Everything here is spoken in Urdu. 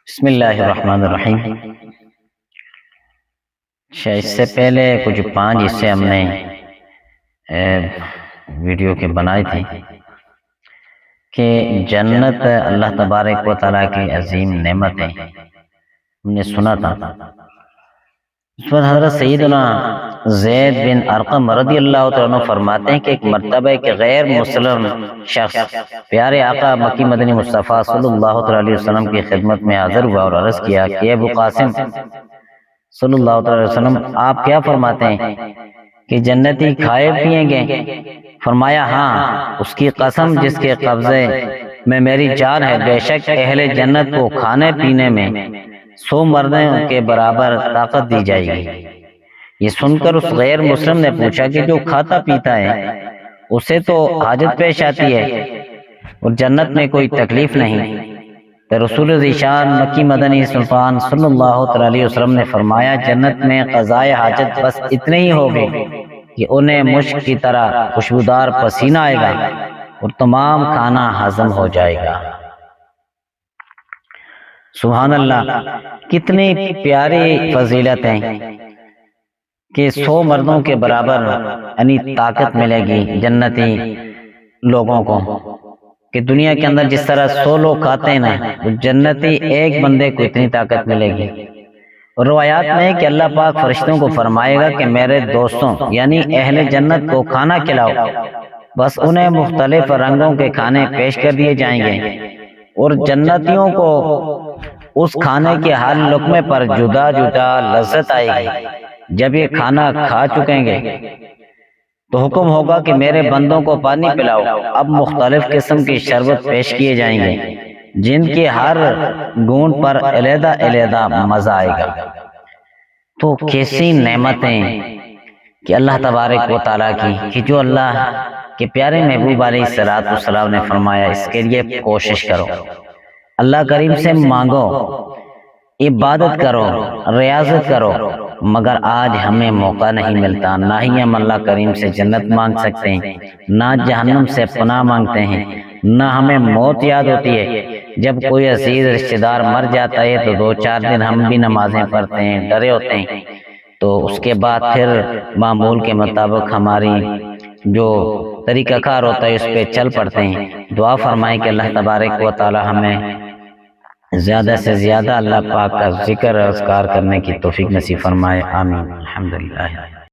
بسم اللہ الرحمن الرحیم۔ اس سے پہلے کچھ 5 حصے ہم نے ویڈیو کے بنائے تھے کہ جنت اللہ تبارک و تعالیٰ کی عظیم نعمت ہے، ہم نے سنا تھا۔ اس پر حضرت سیدنا زید بن ارقم رضی اللہ تعالیٰ عنہ فرماتے ہیں کہ ایک مرتبہ ایک غیر مسلم شخص پیارے آقا مکی مدنی مصطفیٰ صلی اللہ علیہ وسلم کی خدمت میں حاضر ہوا اور عرض کیا کہ ابو قاسم صلی اللہ علیہ وسلم، آپ کیا فرماتے ہیں کہ جنتی کھائے پیئیں گے؟ فرمایا ہاں، اس کی قسم جس کے قبضے میں میری جان ہے، بے شک اہل جنت کو کھانے پینے میں 100 مردوں کے برابر طاقت دی جائے گی۔ یہ سن کر اس غیر مسلم نے پوچھا کہ جو کھاتا پیتا ہے اسے تو حاجت پیش آتی ہے اور جنت میں کوئی تکلیف نہیں، تو رسول ذیشان مکی مدنی سلطان صلی اللہ علیہ وسلم نے فرمایا جنت میں قضائے حاجت بس اتنے ہی ہوگی کہ انہیں مشک کی طرح خوشبودار پسینہ آئے گا اور تمام کھانا ہضم ہو جائے گا۔ سبحان اللہ، کتنی پیاری فضیلت ہیں کہ 100 مردوں کے برابر یعنی طاقت ملے گی جنتی لوگوں کو، کہ دنیا کے اندر جس طرح 100 لوگ کھاتے ہیں نا، جنتی ایک بندے کو اتنی طاقت ملے گی۔ اور روایات میں ہے کہ اللہ پاک فرشتوں کو فرمائے گا کہ میرے دوستوں یعنی اہل جنت کو کھانا کھلاؤ، بس انہیں مختلف رنگوں کے کھانے پیش کر دیے جائیں گے اور جنتیوں کو اس کھانے کے ہر لقمے پر جدا جدا لذت آئے گی۔ جب یہ کھانا کھا چکیں گے تو حکم ہوگا کہ میرے بندوں کو پانی پلاؤ۔ اب مختلف قسم کی شربت پیش کیے جائیں گے جن کی ہر گھونٹ پر علیحدہ علیحدہ مزہ آئے گا۔ تو کیسی نعمتیں کہ اللہ تبارک و تعالیٰ کی، کہ جو اللہ کے پیارے محبوب علیہ السلام نے فرمایا اس کے لیے کوشش کرو، اللہ کریم سے مانگو، عبادت کرو، ریاضت کرو، مگر آج ہمیں موقع نہیں ملتا، نہ ہی ہم اللہ کریم سے جنت مانگ سکتے ہیں، نہ جہنم سے پناہ مانگتے ہیں، نہ ہمیں موت یاد ہوتی ہے۔ جب کوئی عزیز رشتہ دار مر جاتا ہے تو 2-4 دن ہم بھی نمازیں پڑھتے ہیں، ڈرے ہوتے ہیں، تو اس کے بعد پھر معمول کے مطابق ہماری جو طریقہ کار ہوتا ہے اس پہ چل پڑتے ہیں۔ دعا فرمائیں کہ اللہ تبارک و تعالی ہمیں زیادہ سے زیادہ اللہ پاک کا ذکر اور اذکار کرنے کی توفیق نصیب فرمائے، آمین۔ الحمدللہ۔